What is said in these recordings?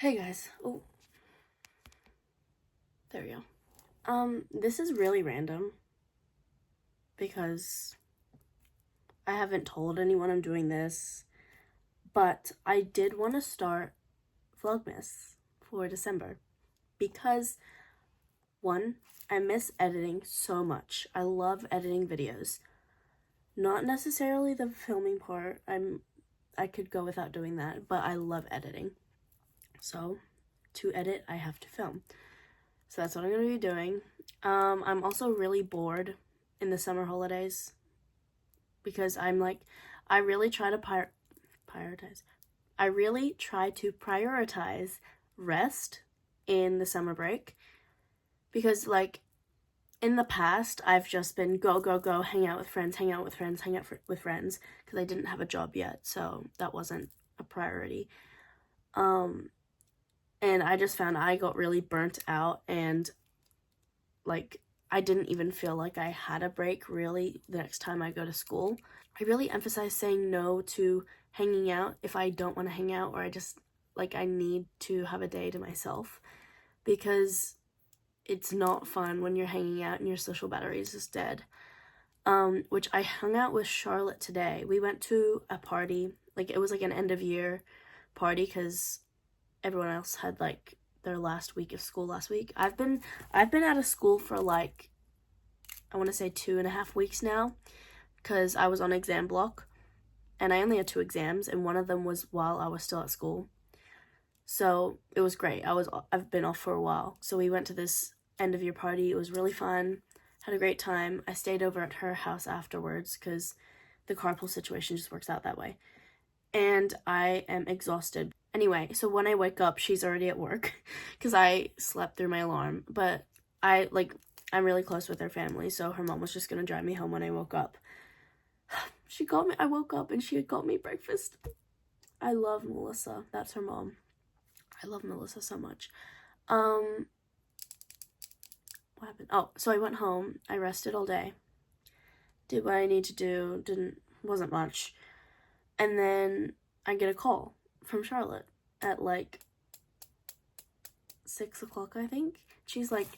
Hey guys. Oh, there we go. This is really random because I haven't told anyone I'm doing this, but I did want to start Vlogmas for December because, one, I miss editing so much. I love editing videos. Not necessarily the filming part. I could go without doing that, but I love editing. So, to edit, I have to film. So that's what I'm going to be doing. I'm also really bored in the summer holidays because I really try to prioritize. I really try to prioritize rest in the summer break because, in the past, I've just been go, hang out with friends, because I didn't have a job yet, so that wasn't a priority. And I just found I got really burnt out and, I didn't even feel like I had a break, really, the next time I go to school. I really emphasize saying no to hanging out if I don't want to hang out, or I just, I need to have a day to myself, because it's not fun when you're hanging out and your social battery is just dead. Which I hung out with Charlotte today. We went to a party, it was an end of year party, because everyone else had their last week of school last week. I've been out of school for I want to say 2.5 weeks now, because I was on exam block and I only had 2 exams, and one of them was while I was still at school. So it was great. I've been off for a while. So we went to this end of year party. It was really fun. Had a great time. I stayed over at her house afterwards because the carpool situation just works out that way. And I am exhausted. Anyway, so when I wake up, she's already at work because I slept through my alarm. But I'm really close with her family, so her mom was just going to drive me home when I woke up. I woke up and she had got me breakfast. I love Melissa. That's her mom. I love Melissa so much. What happened? Oh, so I went home. I rested all day. Did what I need to do. Wasn't much. And then I get a call from Charlotte at 6 o'clock, I think. She's like,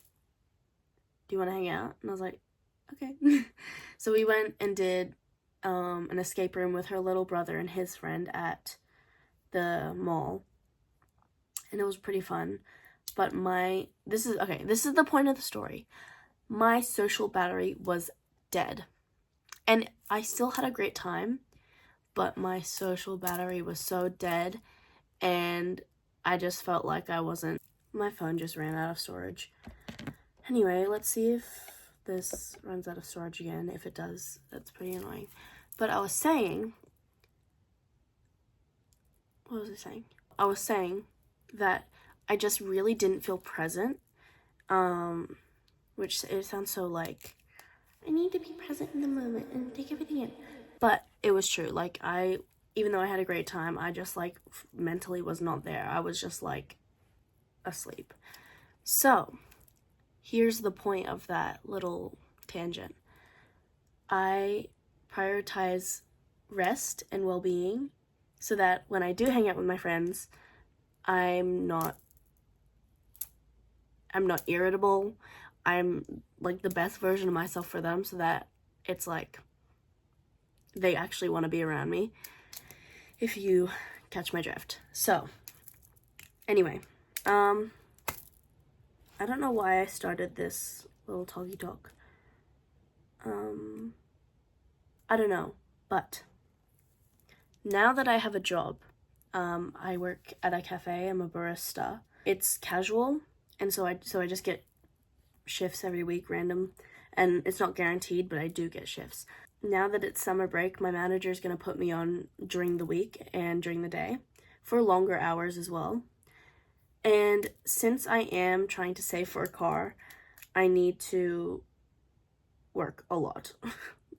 do you want to hang out? And I was like, okay. So we went and did an escape room with her little brother and his friend at the mall. And it was pretty fun. But this is the point of the story. My social battery was dead. And I still had a great time, but my social battery was so dead, and I just felt like my phone just ran out of storage. Anyway, let's see if this runs out of storage again. If it does, that's pretty annoying. But I was saying, what was I saying? I was saying that I just really didn't feel present, which it sounds so I need to be present in the moment and take everything in. But it was true. Even though I had a great time, I just mentally was not there. I was just asleep. So here's the point of that little tangent. I prioritize rest and well-being so that when I do hang out with my friends, I'm not irritable. I'm the best version of myself for them, so that it's they actually want to be around me, if you catch my drift. So anyway, I don't know why I started this little talky talk. I don't know, but now that I have a job, I work at a cafe. I'm a barista. It's casual, and so I just get shifts every week, random, and it's not guaranteed, but I do get shifts. Now that it's summer break, my manager is going to put me on during the week and during the day for longer hours as well. And since I am trying to save for a car, I need to work a lot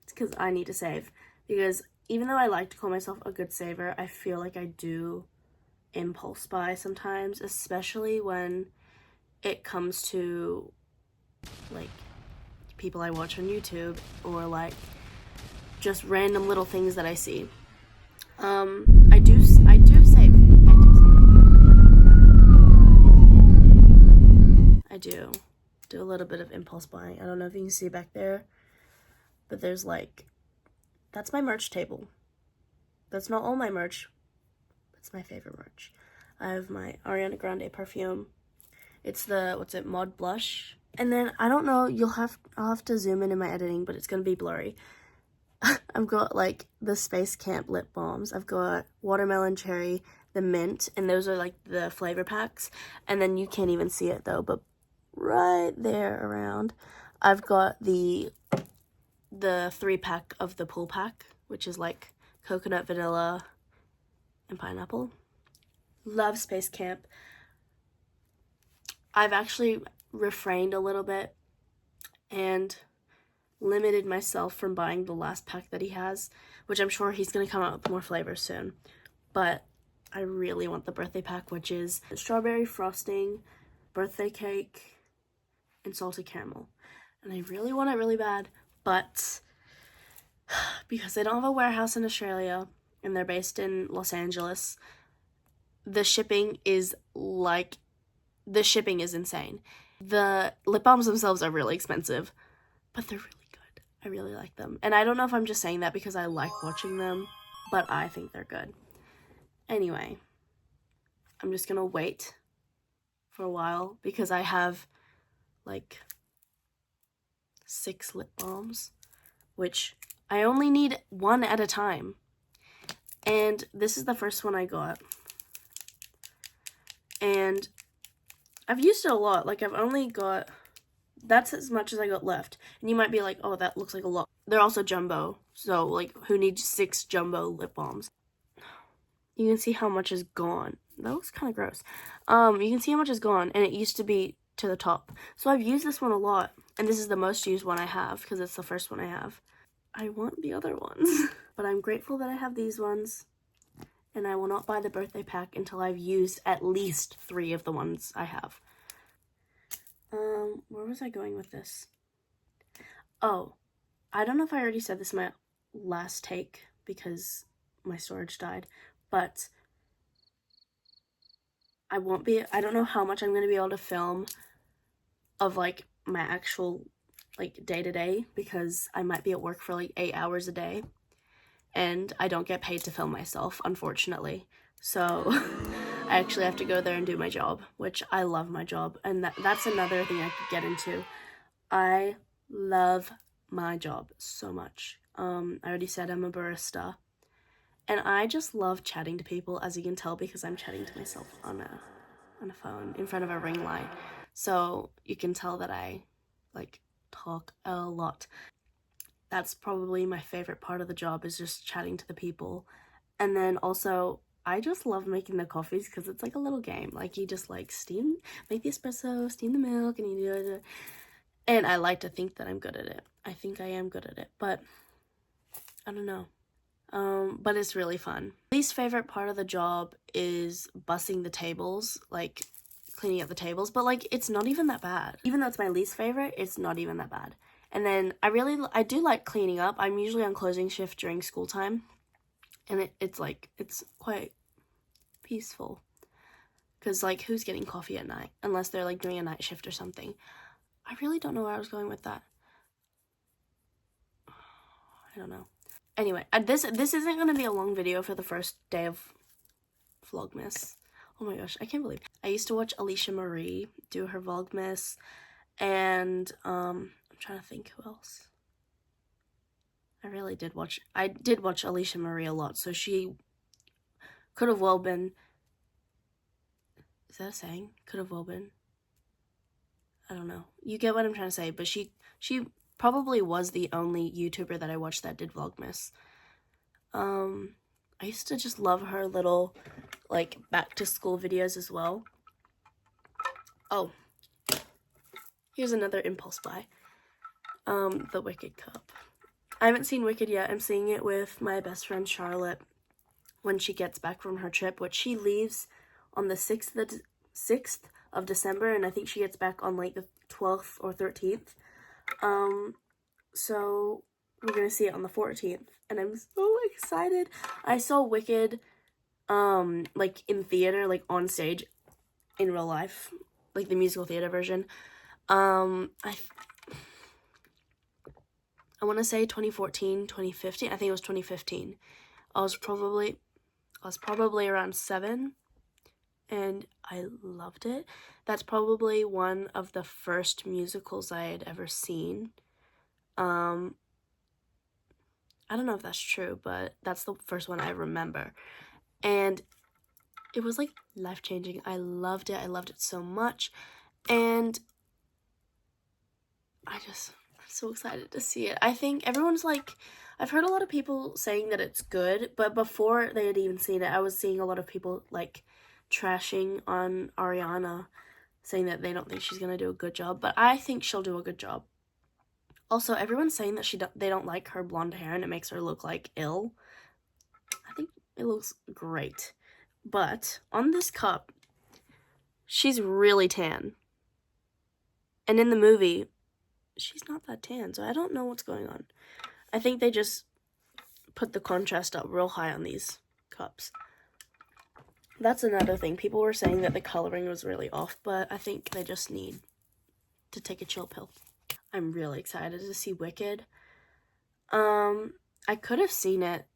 because I need to save. Because even though I like to call myself a good saver, I feel like I do impulse buy sometimes, especially when it comes to people I watch on YouTube, or just random little things that I see. I do save. little bit of impulse buying. I don't know if you can see back there, but there's like, that's my merch table. That's not all my merch. That's my favorite merch. I have my Ariana Grande perfume. It's the, what's it, Mod Blush. And then, I don't know, I'll have to zoom in my editing, but it's gonna be blurry. I've got like the Space Camp lip balms. I've got watermelon cherry, the mint, and those are like the flavor packs. And then you can't even see it though, but right there around, I've got the 3-pack of the pool pack, which is like coconut, vanilla, and pineapple. Love Space Camp. I've actually refrained a little bit and limited myself from buying the last pack that he has, which I'm sure he's going to come out with more flavors soon. But I really want the birthday pack, which is strawberry frosting, birthday cake, and salted caramel. And I really want it really bad, but because they don't have a warehouse in Australia and they're based in Los Angeles, the shipping is insane. The lip balms themselves are really expensive, but they're really good. I really like them. And I don't know if I'm just saying that because I like watching them, but I think they're good. Anyway, I'm just gonna wait for a while because I have like 6 lip balms, which I only need 1 at a time. And this is the first one I got. And I've used it a lot. Like, I've only got, that's as much as I got left. And you might be like, oh, that looks like a lot. They're also jumbo. So, like, who needs 6 jumbo lip balms? You can see how much is gone. That looks kind of gross. You can see how much is gone. And it used to be to the top. So I've used this one a lot. And this is the most used one I have because it's the first one I have. I want the other ones. But I'm grateful that I have these ones. And I will not buy the birthday pack until I've used at least 3 of the ones I have. Where was I going with this? Oh, I don't know if I already said this in my last take because my storage died, but I don't know how much I'm going to be able to film of like my actual like day-to-day because I might be at work for like 8 hours a day. And I don't get paid to film myself, unfortunately. So I actually have to go there and do my job, which I love my job. And that's another thing I could get into. I love my job so much. I already said I'm a barista. And I just love chatting to people, as you can tell, because I'm chatting to myself on a phone in front of a ring light. So you can tell that I like talk a lot. That's probably my favorite part of the job, is just chatting to the people. And then also, I just love making the coffees because it's like a little game. Like, you just like make the espresso, steam the milk, and you do it. And I like to think that I'm good at it. I think I am good at it, but I don't know. But it's really fun. Least favorite part of the job is bussing the tables, like cleaning up the tables, but like it's not even that bad. Even though it's my least favorite, it's not even that bad. And then I do like cleaning up. I'm usually on closing shift during school time. And it's quite peaceful. Because, like, who's getting coffee at night? Unless they're, like, doing a night shift or something. I really don't know where I was going with that. I don't know. Anyway, this isn't going to be a long video for the first day of Vlogmas. Oh my gosh, I can't believe it. I used to watch Alicia Marie do her Vlogmas. And, I'm trying to think who else. I did watch Alicia Marie a lot, so she could have well been, is that a saying? Could have well been. I don't know. You get what I'm trying to say, but she probably was the only YouTuber that I watched that did Vlogmas. I used to just love her little, like, back to school videos as well. Oh, here's another impulse buy. The Wicked cup. I haven't seen Wicked yet. I'm seeing it with my best friend Charlotte when she gets back from her trip, which she leaves on the 6th of December, and I think she gets back on like the 12th or 13th. So we're gonna see it on the 14th, and I'm so excited. I saw Wicked like in theater, like on stage in real life, like the musical theater version, I want to say 2014, 2015. I think it was 2015. I was probably around 7, and I loved it. That's probably one of the first musicals I had ever seen. I don't know if that's true, but that's the first one I remember. And it was like life-changing. I loved it. I loved it so much. And I'm so excited to see it. I think everyone's like, I've heard a lot of people saying that it's good, but before they had even seen it, I was seeing a lot of people like trashing on Ariana, saying that they don't think she's gonna do a good job, but I think she'll do a good job. Also, everyone's saying that they don't like her blonde hair and it makes her look like ill. I think it looks great. But on this cup, she's really tan. And in the movie, she's not that tan, so I don't know what's going on. I think they just put the contrast up real high on these cups. That's another thing. People were saying that the coloring was really off, but I think they just need to take a chill pill. I'm really excited to see Wicked. I could have seen it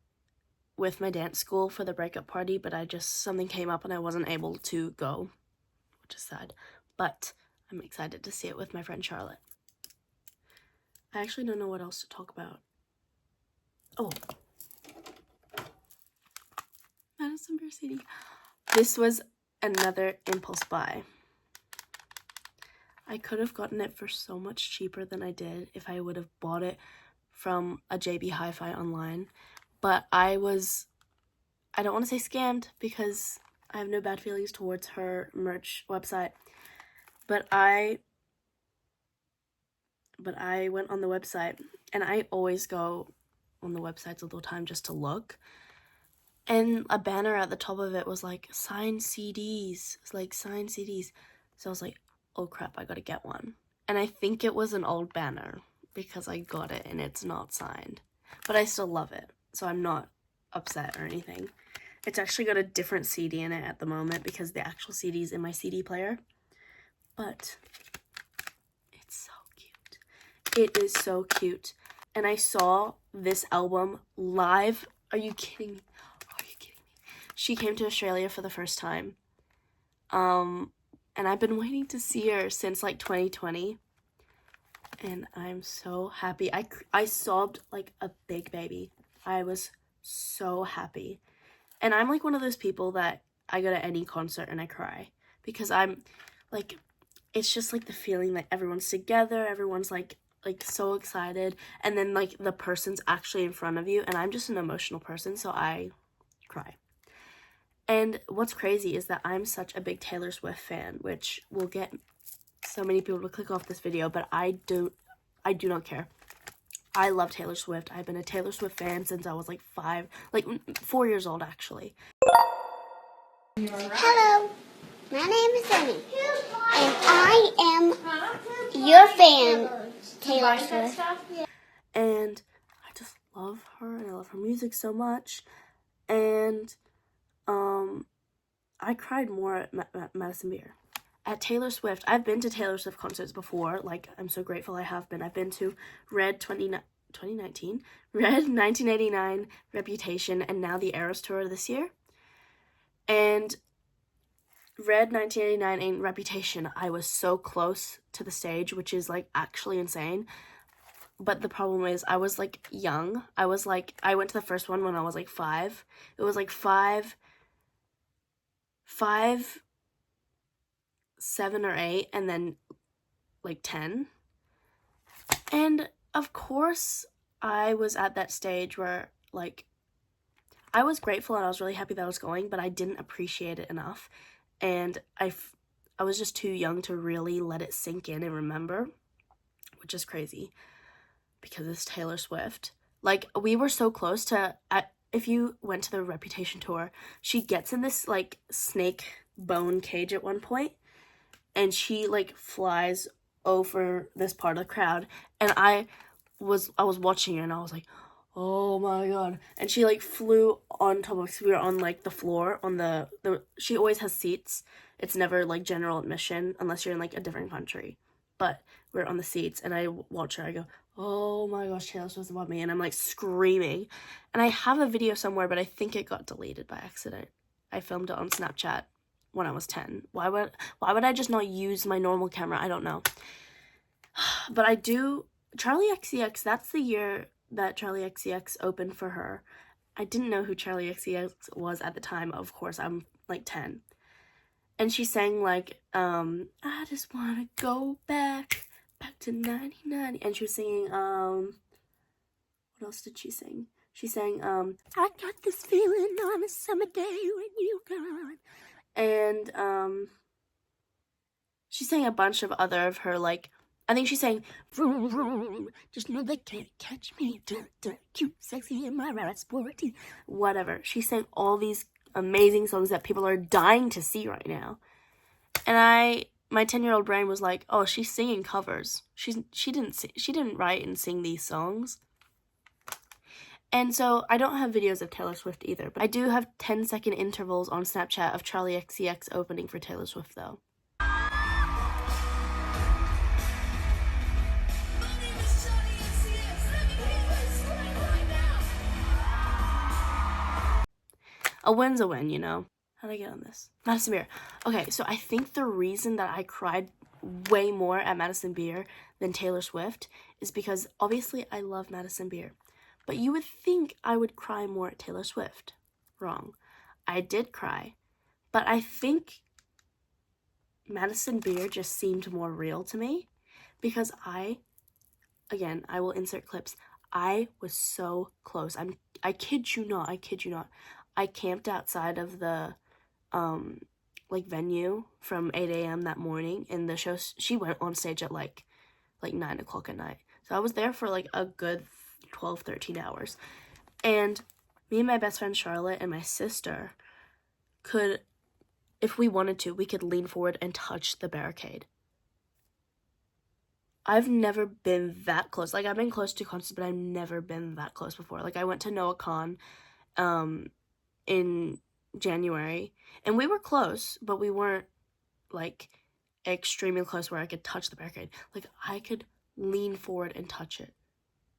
with my dance school for the breakup party, but something came up and I wasn't able to go, which is sad. But I'm excited to see it with my friend Charlotte. I actually don't know what else to talk about. Oh, Madison Beer CD. This was another impulse buy. I could have gotten it for so much cheaper than I did if I would have bought it from a JB Hi-Fi online. But I don't want to say scammed because I have no bad feelings towards her merch website. But I went on the website, and I always go on the websites all the time just to look. And a banner at the top of it was like, signed CDs. It's like, signed CDs. So I was like, oh crap, I gotta get one. And I think it was an old banner because I got it and it's not signed. But I still love it, so I'm not upset or anything. It's actually got a different CD in it at the moment because the actual CD is in my CD player. But it's so cute. It is so cute. And I saw this album live. Are you kidding me? Are you kidding me? She came to Australia for the first time. And I've been waiting to see her since like 2020. And I'm so happy. I sobbed like a big baby. I was so happy. And I'm like one of those people that I go to any concert and I cry. Because I'm like, it's just like the feeling that everyone's together, everyone's like so excited, and then like the person's actually in front of you, and I'm just an emotional person, so I cry. And what's crazy is that I'm such a big Taylor Swift fan, which will get so many people to click off this video, but I do not care. I love Taylor Swift. I've been a Taylor Swift fan since I was like 4 years old actually. Hello, my name is Amy, and I am your fan, Taylor Swift. And I just love her, and I love her music so much. And I cried more at Madison Beer. At Taylor Swift, I've been to Taylor Swift concerts before. Like, I'm so grateful I have been. I've been to Red 2019, Red 1989, Reputation, and now the Eras Tour this year. And Red 1989 and Reputation, I was so close to the stage, which is like actually insane. But the problem is I was like young. I went to the first one when I was like 5. It was like 5, 7 or 8, and then like 10. And of course I was at that stage where like I was grateful and I was really happy that I was going, but I didn't appreciate it enough. And I was just too young to really let it sink in and remember, which is crazy because it's Taylor Swift. Like, we were so close to, if you went to the Reputation tour, she gets in this like snake bone cage at one point, and she like flies over this part of the crowd, and I was watching her and I was like, oh my god. And she like flew on top of us. We were on like the floor on the she always has seats. It's never like general admission unless you're in like a different country. but we're on the seats, and I watch her. I go, oh my gosh, Taylor Swift's above me, and I'm like screaming. And I have a video somewhere, but I think it got deleted by accident. I filmed it on Snapchat when I was 10. Why would I just not use my normal camera? I don't know. But I do. Charlie XCX, that's the year that Charlie XCX opened for her. I didn't know who Charlie XCX was at the time. Of course, I'm like 10. And she sang like, I just wanna go back to 1990. And she was singing, what else did she sing? She sang, I got this feeling on a summer day when you gone. And, she sang a bunch of other of her, like, I think she sang, vroom, vroom, just know they can't catch me, dun, dun, cute, sexy, in my ride, sporty, whatever. She sang all these amazing songs that people are dying to see right now. And my 10-year-old brain was like, oh, she's singing covers. She didn't write and sing these songs. And so I don't have videos of Taylor Swift either, but I do have 10-second intervals on Snapchat of Charlie XCX opening for Taylor Swift though. A win's a win, you know? How'd I get on this? Madison Beer. Okay, so I think the reason that I cried way more at Madison Beer than Taylor Swift is because obviously I love Madison Beer. But you would think I would cry more at Taylor Swift. Wrong. I did cry. But I think Madison Beer just seemed more real to me because again, I will insert clips. I was so close. I kid you not. I camped outside of the like venue from 8 a.m. that morning, and the show, she went on stage at like 9 o'clock at night. So I was there for like a good 12, 13 hours. And me and my best friend Charlotte and my sister could, if we wanted to, we could lean forward and touch the barricade. I've never been that close. Like, I've been close to concerts, but I've never been that close before. Like, I went to Noah Khan in January, and we were close, but we weren't like extremely close where I could touch the barricade. Like, I could lean forward and touch it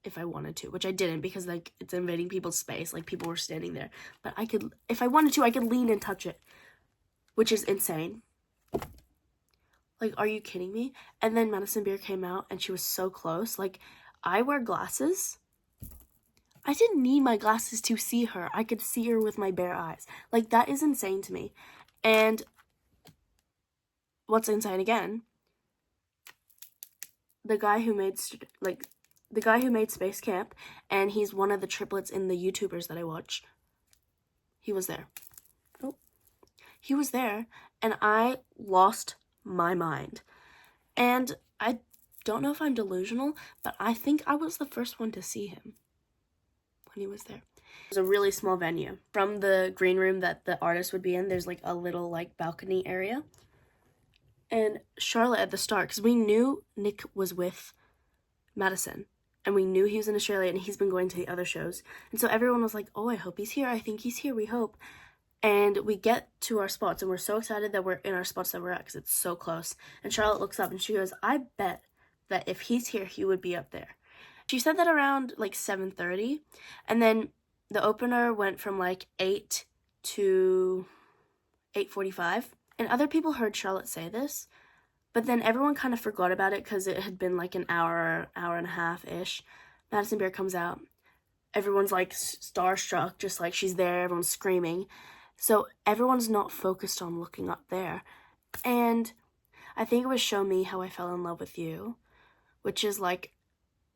if I wanted to, which I didn't because like it's invading people's space. Like, people were standing there, but I could, if I wanted to, I could lean and touch it, which is insane. Like, are you kidding me? And then Madison Beer came out and she was so close. Like, I wear glasses. I didn't need my glasses to see her. I could see her with my bare eyes. Like, that is insane to me. And what's insane again, the guy who made Space Camp, and he's one of the triplets in the YouTubers that I watch, he was there. Oh. He was there, and I lost my mind. And I don't know if I'm delusional, but I think I was the first one to see him when he was there. It was a really small venue. From the green room that the artist would be in, there's like a little like balcony area. And Charlotte at the start, because we knew Nick was with Madison, and we knew he was in Australia, and he's been going to the other shows. And so everyone was like, oh, I hope he's here. I think he's here. We hope. And we get to our spots, and we're so excited that we're in our spots that we're at because it's so close. And Charlotte looks up, and she goes, I bet that if he's here, he would be up there. She said that around like 7:30, and then the opener went from like 8 to 8:45. And other people heard Charlotte say this, but then everyone kind of forgot about it because it had been like an hour and a half-ish. Madison Beer comes out. Everyone's like starstruck, just like she's there. Everyone's screaming. So everyone's not focused on looking up there. And I think it was Show Me How I Fell in Love with You, which is like,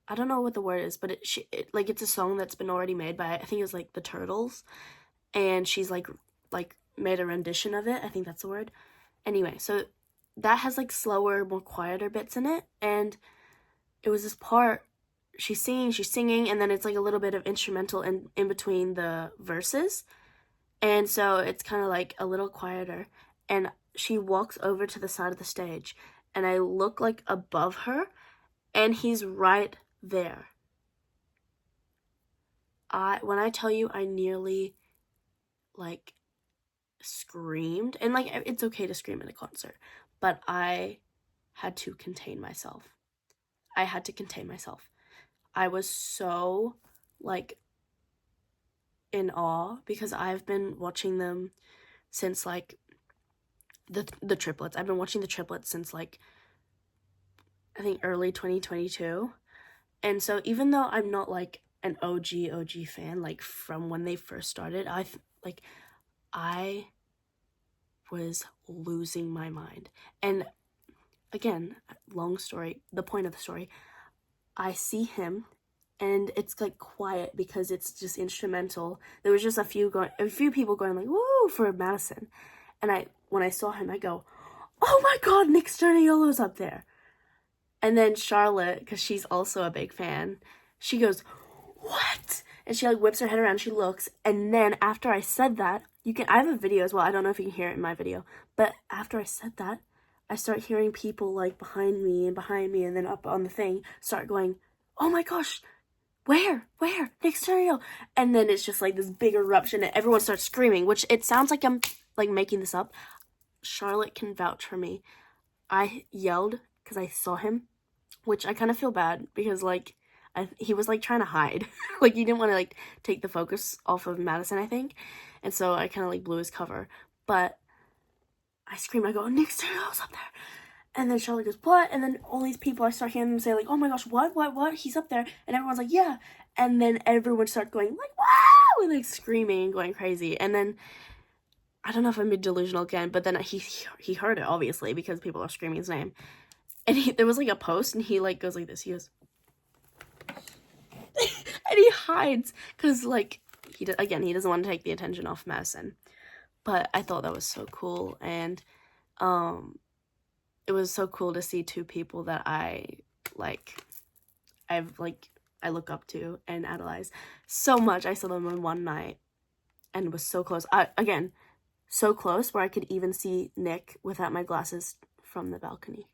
I don't know what the word is, but it's a song that's been already made by, I think it was like the Turtles. And she's like made a rendition of it. I think that's the word. Anyway, so that has like slower, more quieter bits in it. And it was this part, she's singing, and then it's like a little bit of instrumental in between the verses. And so it's kind of like a little quieter. And she walks over to the side of the stage, and I look like above her, and he's right there. When I tell you, I nearly like screamed. And like, it's okay to scream at a concert, but I had to contain myself. I had to contain myself. I was so, like, in awe because I've been watching them since, like, the triplets. I've been watching the triplets since, like, I think early 2022. And so even though I'm not, like, an OG fan, like, from when they first started, I was losing my mind. And again, long story, the point of the story, I see him and it's like quiet because it's just instrumental. There was just a few people going like woo for Madison. And when I saw him, I go, oh my god, Nick Sturniolo's up there. And then Charlotte, because she's also a big fan, she goes, what? And she like whips her head around, she looks, and then after I said that, I have a video as well, I don't know if you can hear it in my video, but after I said that, I start hearing people like behind me, and then up on the thing, start going, oh my gosh, where? Nick Stereo. And then it's just like this big eruption, and everyone starts screaming, which it sounds like I'm like making this up. Charlotte can vouch for me. I yelled because I saw him, which I kind of feel bad because like he was like trying to hide. Like he didn't want to like take the focus off of Madison, I think. And so I kind of like blew his cover. But I screamed, I go, Nick Stereo's up there. And then Charlotte goes, what? And then all these people, I start hearing them say like, oh my gosh, what? He's up there. And everyone's like, yeah. And then everyone starts going like, wow, and like screaming, going crazy. And then I don't know if I'm delusional again, but then he heard it obviously because people are screaming his name. And there was like a post, and he like goes like this. He goes, and he hides because like he doesn't want to take the attention off Madison. But I thought that was so cool, and it was so cool to see two people that I look up to and idolize so much. I saw them in one night, and was so close. So close where I could even see Nick without my glasses from the balcony.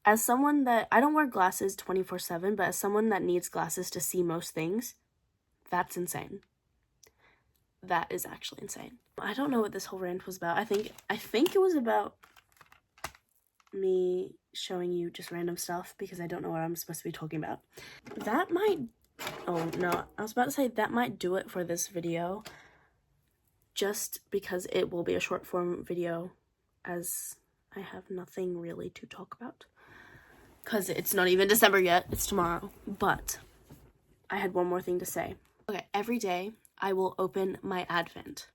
As someone that, I don't wear glasses 24/7, but as someone that needs glasses to see most things, that's insane. That is actually insane. I don't know what this whole rant was about. I think it was about me showing you just random stuff because I don't know what I'm supposed to be talking about. That might, oh no, I was about to say that might do it for this video, just because it will be a short form video as I have nothing really to talk about. Because it's not even December yet, it's tomorrow. But I had one more thing to say. Okay, every day I will open my Advent.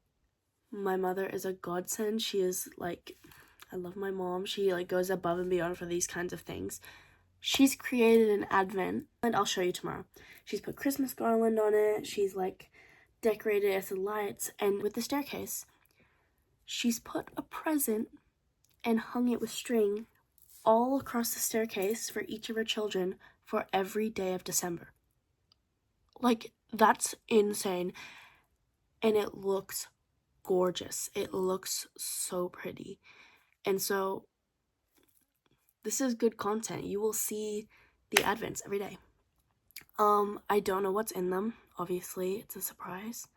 My mother is a godsend. She is like, I love my mom. She like goes above and beyond for these kinds of things. She's created an Advent, and I'll show you tomorrow. She's put Christmas garland on it. She's like decorated it with lights, and with the staircase, she's put a present and hung it with string all across the staircase for each of her children for every day of December. Like, that's insane. And it looks gorgeous. It looks so pretty. And so this is good content. You will see the Advents every day. I don't know what's in them. Obviously, it's a surprise.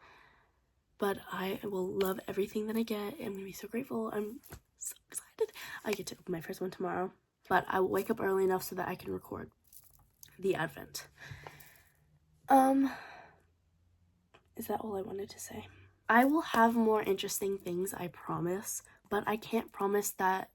But I will love everything that I get. I'm gonna be so grateful. I'm so excited. I get to open my first one tomorrow. But I will wake up early enough so that I can record the Advent. Is that all I wanted to say? I will have more interesting things, I promise. But I can't promise that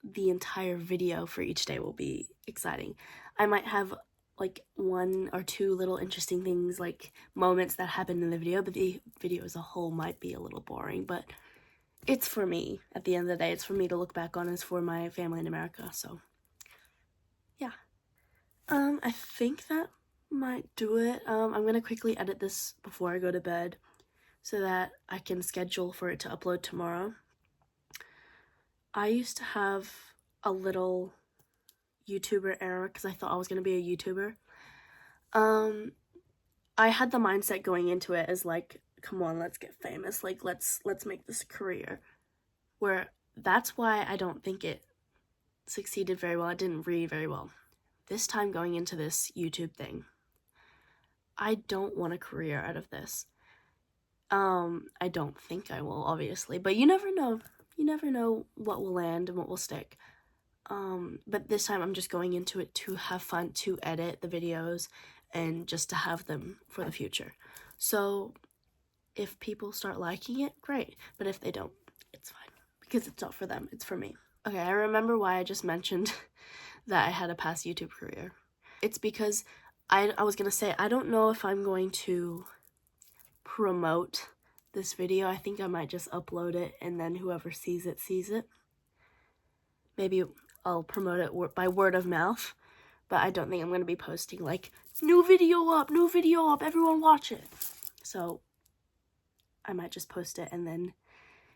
the entire video for each day will be exciting. I might have like one or two little interesting things, like moments that happen in the video, but the video as a whole might be a little boring. But it's for me. At the end of the day, it's for me to look back on. It's for my family in America. So yeah, I think that might do it. I'm gonna quickly edit this before I go to bed so that I can schedule for it to upload tomorrow. I used to have a little YouTuber era because I thought I was gonna be a YouTuber. I had the mindset going into it as like, come on, let's get famous. Like, let's make this a career. Where that's why I don't think it succeeded very well. It didn't read very well. This time going into this YouTube thing, I don't want a career out of this. I don't think I will, obviously, but you never know. you never know what will land and what will stick. But this time I'm just going into it to have fun, to edit the videos, and just to have them for the future. So if people start liking it, great. But if they don't, it's fine. Because it's not for them, it's for me. Okay, I remember why I just mentioned that I had a past YouTube career. It's because I was gonna say, I don't know if I'm going to promote this video. I think I might just upload it and then whoever sees it, sees it. Maybe I'll promote it by word of mouth, but I don't think I'm going to be posting like, new video up, everyone watch it. So I might just post it, and then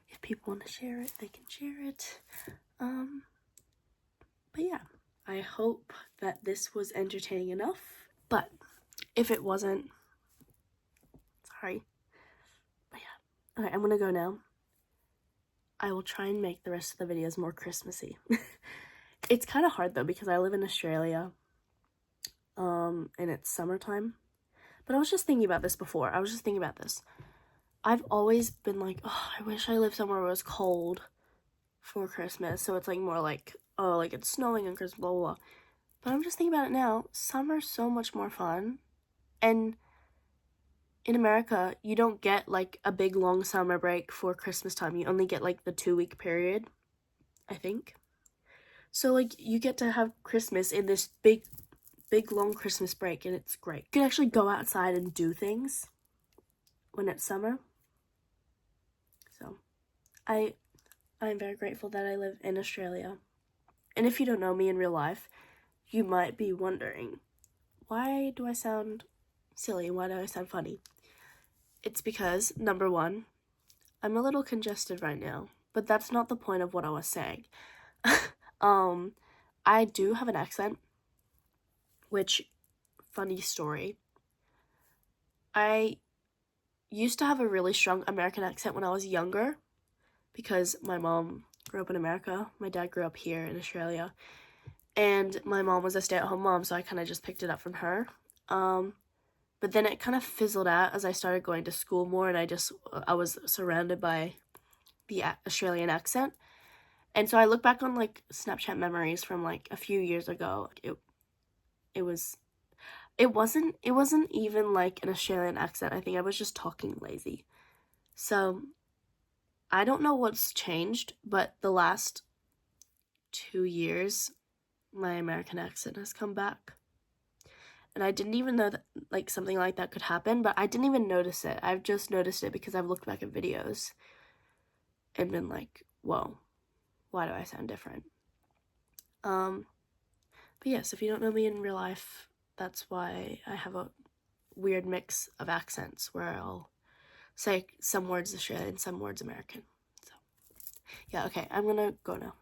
if people want to share it, they can share it. But yeah, I hope that this was entertaining enough, but if it wasn't, sorry. But yeah, okay, I'm going to go now. I will try and make the rest of the videos more Christmassy. It's kind of hard though, because I live in Australia, and it's summertime. But I was just thinking about this before. I've always been like, oh, I wish I lived somewhere where it was cold for Christmas. So it's like more like, oh, like it's snowing on Christmas, blah, blah, blah. But I'm just thinking about it now. Summer's so much more fun. And in America, you don't get like a big long summer break for Christmas time. You only get like the 2-week period, I think. So like you get to have Christmas in this big long Christmas break, and it's great. You can actually go outside and do things when it's summer. So I'm very grateful that I live in Australia. And if you don't know me in real life, you might be wondering, why do I sound silly? Why do I sound funny? It's because, number one, I'm a little congested right now, but that's not the point of what I was saying. I do have an accent, which, funny story, I used to have a really strong American accent when I was younger, because my mom grew up in America, my dad grew up here in Australia, and my mom was a stay-at-home mom, so I kind of just picked it up from her. But then it kind of fizzled out as I started going to school more, and I was surrounded by the Australian accent. And so I look back on like Snapchat memories from like a few years ago. It wasn't even like an Australian accent. I think I was just talking lazy. So I don't know what's changed, but the last 2 years my American accent has come back. And I didn't even know that like something like that could happen, but I didn't even notice it. I've just noticed it because I've looked back at videos and been like, whoa, why do I sound different? But yes, if you don't know me in real life, that's why I have a weird mix of accents where I'll say some words Australian, some words American. So yeah, okay, I'm gonna go now.